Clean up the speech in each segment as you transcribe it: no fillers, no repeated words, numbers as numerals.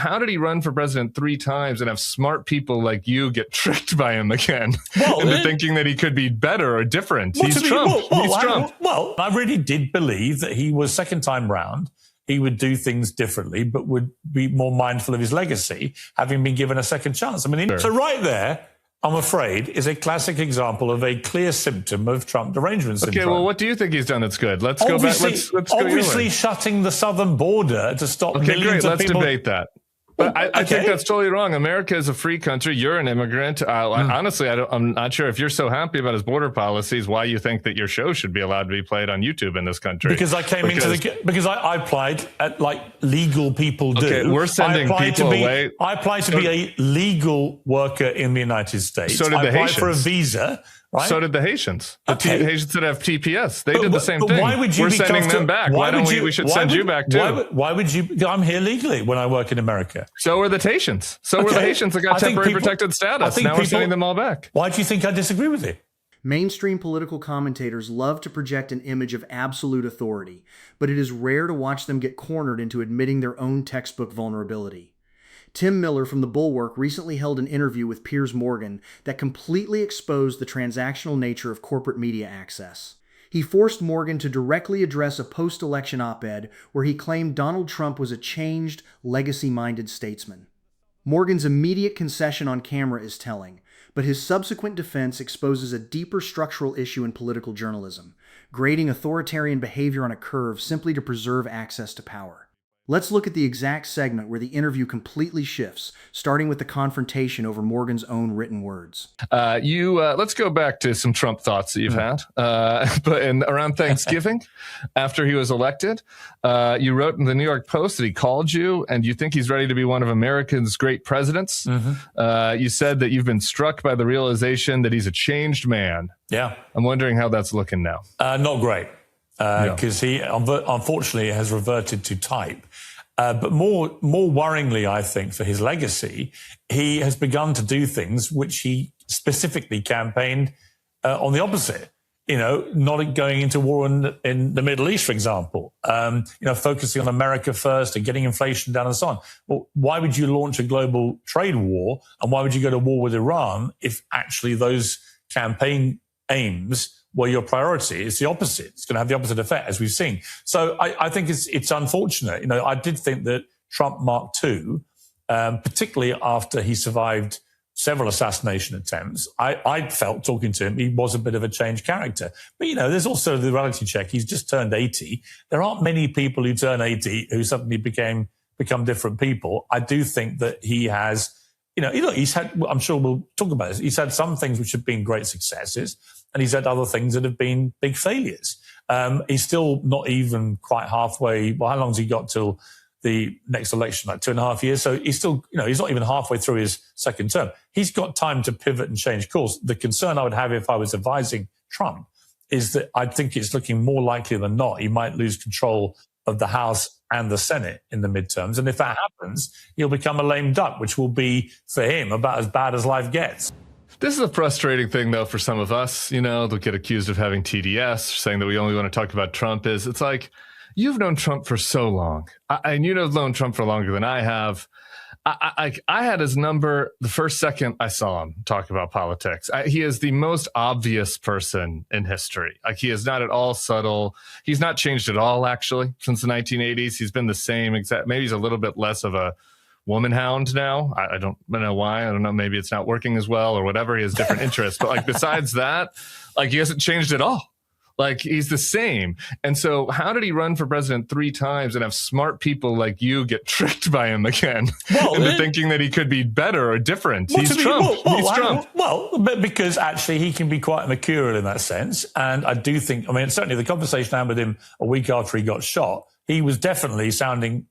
how did he run for president 3 times and have smart people like you get tricked by him again into thinking that he could be better or different? He's Trump. He's Trump. Well, I really did believe that he was second time round. He would do things differently, but would be more mindful of his legacy, having been given a second chance. I mean, so right there, I'm afraid, is a classic example of a clear symptom of Trump derangement syndrome. Okay, well, what do you think he's done that's good? Let's go back. Let's obviously shutting the southern border to stop millions of people. Let's debate that. But I think that's totally wrong. America is a free country. You're an immigrant. Honestly, I'm not sure if you're so happy about his border policies, why you think that your show should be allowed to be played on YouTube in this country. Because I came because I applied at like legal people do. Okay, we're sending people away. I applied to be a legal worker in the United States. So did the Haitians. I applied for a visa. Right? So did the Haitians. The Haitians that have TPS. They did the same thing. Why would you We're sending them back. Why don't we should send you back too. Why would you? I'm here legally when I work in America. So are the Haitians. So were the Haitians that got temporary protected status. Now we're sending them all back. Why do you think I disagree with you? Mainstream political commentators love to project an image of absolute authority, but it is rare to watch them get cornered into admitting their own textbook vulnerability. Tim Miller from the Bulwark recently held an interview with Piers Morgan that completely exposed the transactional nature of corporate media access. He forced Morgan to directly address a post-election op-ed where he claimed Donald Trump was a changed, legacy-minded statesman. Morgan's immediate concession on camera is telling, but his subsequent defense exposes a deeper structural issue in political journalism, grading authoritarian behavior on a curve simply to preserve access to power. Let's look at the exact segment where the interview completely shifts, starting with the confrontation over Morgan's own written words. Let's go back to some Trump thoughts that you've had. But around Thanksgiving, after he was elected, you wrote in the New York Post that he called you and you think he's ready to be one of America's great presidents. You said that you've been struck by the realization that he's a changed man. Yeah. I'm wondering how that's looking now. Not great. Because he unfortunately has reverted to type. But more worryingly, I think, for his legacy, he has begun to do things which he specifically campaigned on the opposite. Not going into war in the Middle East, for example. Focusing on America first and getting inflation down and so on. Well, why would you launch a global trade war? And why would you go to war with Iran if actually those campaign aims were your priority? It's the opposite. It's going to have the opposite effect, as we've seen. So I think it's unfortunate. I did think that Trump Mark II, particularly after he survived several assassination attempts, I felt, talking to him, he was a bit of a changed character. But, there's also the reality check. He's just turned 80. There aren't many people who turn 80 who suddenly become different people. I do think that he has, he's had, I'm sure we'll talk about this, he's had some things which have been great successes, and he's had other things that have been big failures. He's still not even quite halfway. Well, how long's he got till the next election? Like 2.5 years. So he's still, he's not even halfway through his second term. He's got time to pivot and change course. The concern I would have if I was advising Trump is that I think it's looking more likely than not he might lose control of the House and the Senate in the midterms. And if that happens, he'll become a lame duck, which will be, for him, about as bad as life gets. This is a frustrating thing, though, for some of us. They'll get accused of having TDS, saying that we only want to talk about Trump. It's like, you've known Trump for so long, and you've known Trump for longer than I have. I had his number the first second I saw him talk about politics. He is the most obvious person in history. He is not at all subtle. He's not changed at all, actually, since the 1980s. He's been the same exact. Maybe he's a little bit less of a woman hound now. I don't know why. I don't know. Maybe it's not working as well or whatever. He has different interests. But besides that, he hasn't changed at all. He's the same. And so how did he run for president 3 times and have smart people like you get tricked by him again into thinking that he could be better or different? He's Trump. He's Trump. But because actually he can be quite mercurial in that sense. And I do think, certainly the conversation I had with him a week after he got shot, he was definitely sounding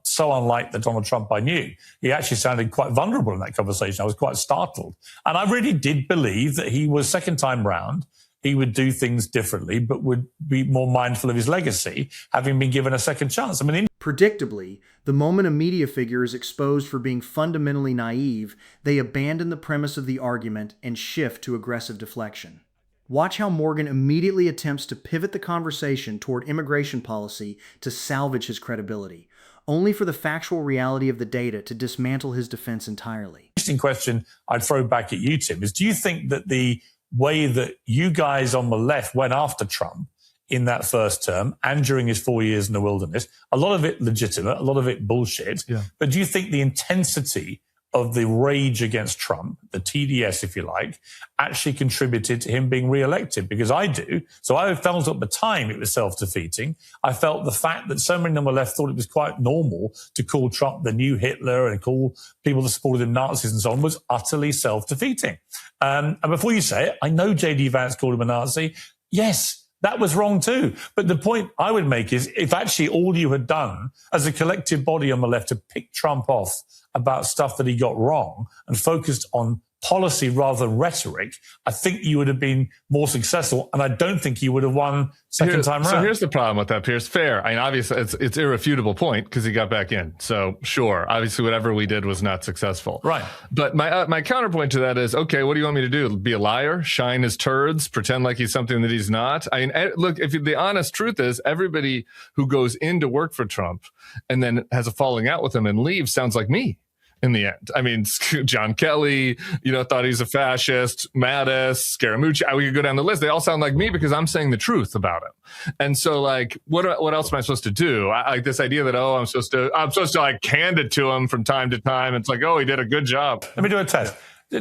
so unlike the Donald Trump I knew. He actually sounded quite vulnerable in that conversation. I was quite startled. And I really did believe that he was second time round. He would do things differently, but would be more mindful of his legacy, having been given a second chance. Predictably, the moment a media figure is exposed for being fundamentally naive, they abandon the premise of the argument and shift to aggressive deflection. Watch how Morgan immediately attempts to pivot the conversation toward immigration policy to salvage his credibility, only for the factual reality of the data to dismantle his defense entirely. Interesting question I'd throw back at you, Tim, is do you think that the way that you guys on the left went after Trump in that first term and during his 4 years in the wilderness, a lot of it legitimate, a lot of it bullshit, but do you think the intensity of the rage against Trump, the TDS, if you like, actually contributed to him being re-elected? Because I do. So I felt at the time it was self-defeating. I felt the fact that so many on the left thought it was quite normal to call Trump the new Hitler and call people that supported him Nazis and so on was utterly self-defeating. And before you say it, I know J.D. Vance called him a Nazi. Yes, that was wrong too. But the point I would make is if actually all you had done as a collective body on the left to pick Trump off about stuff that he got wrong and focused on policy rather than rhetoric, I think you would have been more successful, and I don't think you would have won second time around. So here's the problem with that, Piers. Fair. I mean, obviously, it's irrefutable point because he got back in. So sure, obviously, whatever we did was not successful. Right. But my counterpoint to that is, okay, what do you want me to do? Be a liar? Shine his turds? Pretend like he's something that he's not? I mean, look, if the honest truth is, everybody who goes in to work for Trump and then has a falling out with him and leaves sounds like me. In the end, I mean, John Kelly, thought he's a fascist. Mattis, Scaramucci, we could go down the list. They all sound like me because I'm saying the truth about him. And so, like, what else am I supposed to do? Like this idea that I'm supposed to like hand it to him from time to time. It's like, he did a good job. Let me do a test.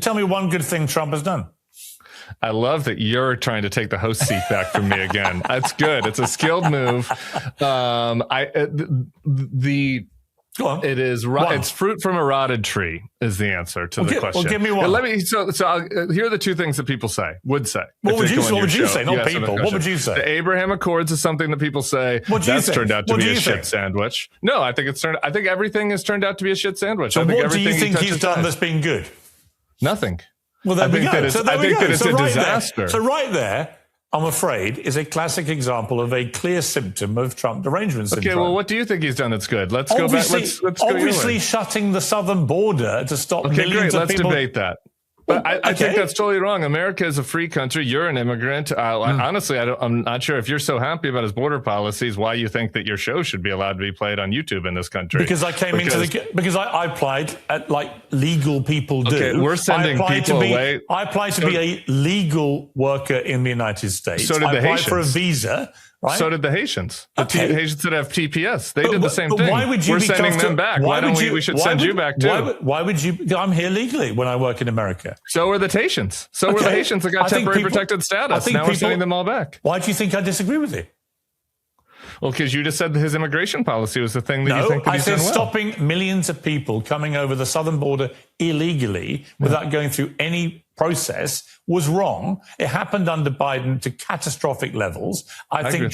Tell me one good thing Trump has done. I love that you're trying to take the host seat back from me again. That's good. It's a skilled move. Go on. It is it's fruit from a rotted tree is the answer to the question. Well, give me one. Here are the two things that people would say. What would you say? Not people. What would you say? The Abraham Accords is something that people say that's turned out to be a shit sandwich. No, I think everything has turned out to be a shit sandwich. So what do you think he's done that's been good? Nothing. Well, there we go. I think that it's a disaster. So right there, I'm afraid, is a classic example of a clear symptom of Trump derangement syndrome. Okay, well, what do you think he's done that's good? Let's go back. Let's go obviously shutting the southern border to stop millions of people. Let's debate that. But I think that's totally wrong. America is a free country. You're an immigrant. Honestly, I'm not sure if you're so happy about his border policies, why you think that your show should be allowed to be played on YouTube in this country. Because I applied like legal people do. Okay, we're sending people away. I applied to be a legal worker in the United States. So did the Haitians. I applied for a visa. Right? So did the Haitians. The Haitians that have TPS. They did the same thing. Why would you We're sending them back. Why don't we should send you back too. Why would you? I'm here legally when I work in America. So were the Haitians. Were the Haitians that got temporary protected status. Now we're sending them all back. Why do you think I disagree with you? Well, because you just said that his immigration policy was the thing that you think that he's done well. I said stopping millions of people coming over the southern border illegally without going through any process was wrong. It happened under Biden to catastrophic levels. I think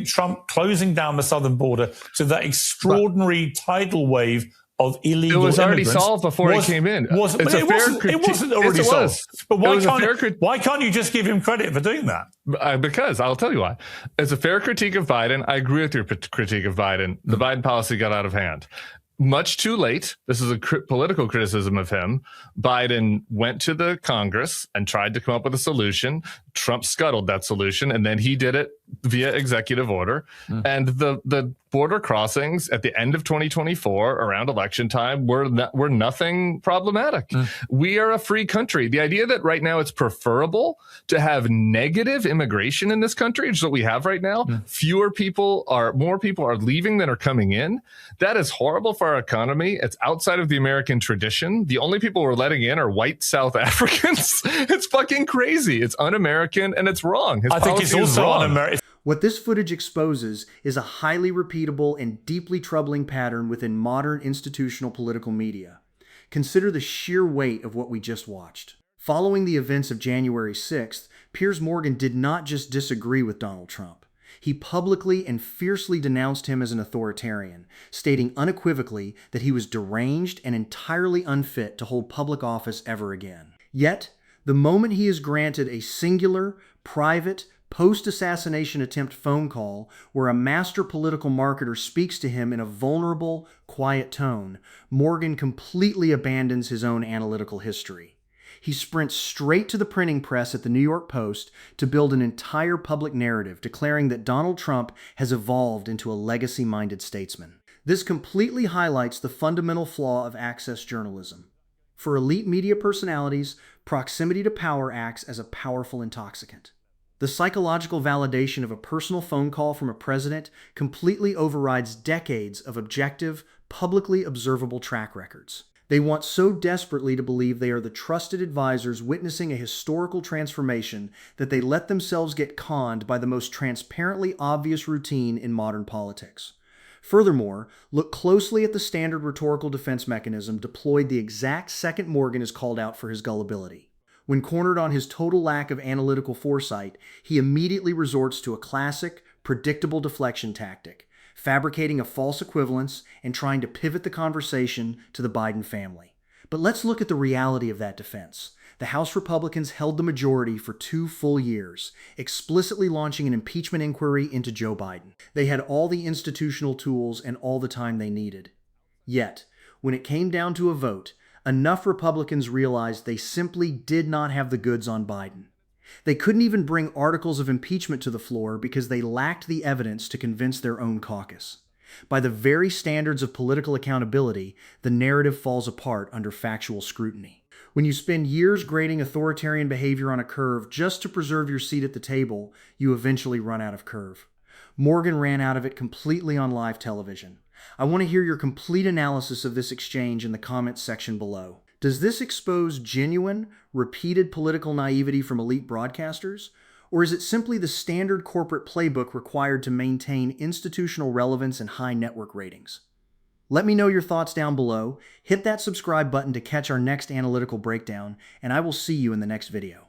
Trump closing down the southern border to that extraordinary tidal wave of illegal immigrants. It was already immigrants solved before he came in. It wasn't already solved. But why can't you just give him credit for doing that? Because I'll tell you why. It's a fair critique of Biden. I agree with your critique of Biden. The Biden policy got out of hand. Much too late. This is a political criticism of him. Biden went to the Congress and tried to come up with a solution. Trump scuttled that solution, and then he did it via executive order. And the border crossings at the end of 2024, around election time, were nothing problematic. We are a free country. The idea that right now it's preferable to have negative immigration in this country, which is what we have right now, more people are leaving than are coming in. That is horrible for our economy. It's outside of the American tradition. The only people we're letting in are white South Africans. It's fucking crazy. It's un-American and it's wrong. I think it's also un-American. What this footage exposes is a highly repeatable and deeply troubling pattern within modern institutional political media. Consider the sheer weight of what we just watched. Following the events of January 6th, Piers Morgan did not just disagree with Donald Trump. He publicly and fiercely denounced him as an authoritarian, stating unequivocally that he was deranged and entirely unfit to hold public office ever again. Yet, the moment he is granted a singular, private, post-assassination attempt phone call where a master political marketer speaks to him in a vulnerable, quiet tone, Morgan completely abandons his own analytical history. He sprints straight to the printing press at the New York Post to build an entire public narrative declaring that Donald Trump has evolved into a legacy-minded statesman. This completely highlights the fundamental flaw of access journalism. For elite media personalities, proximity to power acts as a powerful intoxicant. The psychological validation of a personal phone call from a president completely overrides decades of objective, publicly observable track records. They want so desperately to believe they are the trusted advisors witnessing a historical transformation that they let themselves get conned by the most transparently obvious routine in modern politics. Furthermore, look closely at the standard rhetorical defense mechanism deployed the exact second Morgan is called out for his gullibility. When cornered on his total lack of analytical foresight, he immediately resorts to a classic, predictable deflection tactic, fabricating a false equivalence and trying to pivot the conversation to the Biden family. But let's look at the reality of that defense. The House Republicans held the majority for 2 full years, explicitly launching an impeachment inquiry into Joe Biden. They had all the institutional tools and all the time they needed. Yet, when it came down to a vote, enough Republicans realized they simply did not have the goods on Biden. They couldn't even bring articles of impeachment to the floor because they lacked the evidence to convince their own caucus. By the very standards of political accountability, the narrative falls apart under factual scrutiny. When you spend years grading authoritarian behavior on a curve just to preserve your seat at the table, you eventually run out of curve. Morgan ran out of it completely on live television. I want to hear your complete analysis of this exchange in the comments section below. Does this expose genuine, repeated political naivety from elite broadcasters? Or is it simply the standard corporate playbook required to maintain institutional relevance and high network ratings? Let me know your thoughts down below. Hit that subscribe button to catch our next analytical breakdown, and I will see you in the next video.